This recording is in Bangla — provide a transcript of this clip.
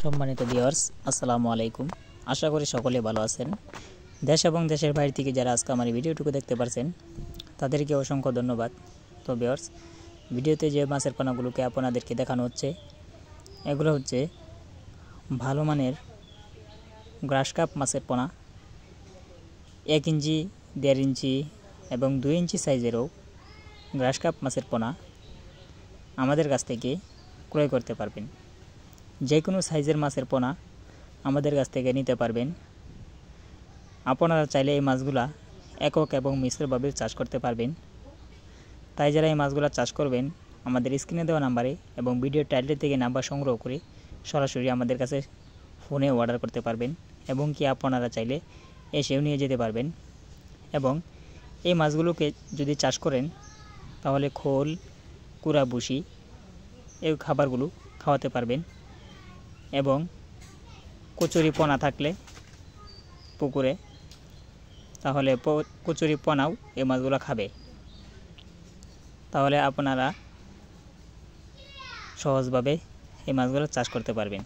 সম্মানিত ভিউয়ার্স, আসসালামু আলাইকুম। আশা করি সকলে ভালো আছেন। দেশ এবং দেশের বাইরে থেকে যারা আজকে আমার এই ভিডিওটুকু দেখতে পারছেন তাদেরকে অসংখ্য ধন্যবাদ। তো ভিউয়ার্স, ভিডিওতে যে মাছের পোনাগুলোকে আপনাদেরকে দেখানো হচ্ছে এগুলো হচ্ছে ভালো মানের গ্রাস কাপ মাছের পোনা। 1 ইঞ্চি, 1.5 ইঞ্চি এবং 2 ইঞ্চি সাইজেরও গ্রাস কাপ মাছের পোনা আমাদের কাছ থেকে ক্রয় করতে পারবেন। যে কোনো সাইজের মাছের পোনা আমাদের কাছ থেকে নিতে পারবেন। আপনারা চাইলে এই মাছগুলা একক এবং মিশ্রভাবে চাষ করতে পারবেন। তাই যারা এই মাছগুলা চাষ করবেন আমাদের স্ক্রিনে দেওয়া নাম্বারে এবং ভিডিও টাইটেল থেকে নাম্বার সংগ্রহ করে সরাসরি আমাদের কাছে ফোনে অর্ডার করতে পারবেন এবং কি আপনারা চাইলে এসেও নিয়ে যেতে পারবেন। এবং এই মাছগুলোকে যদি চাষ করেন তাহলে খোল, কুড়া, ভুসি এই খাবারগুলো খাওয়াতে পারবেন এবং কচুরি পোনা থাকলে পুকুরে তাহলে কচুরি পোনাও এই মাছগুলো খাবে। তাহলে আপনারা সহজভাবে এই মাছগুলো চাষ করতে পারবেন।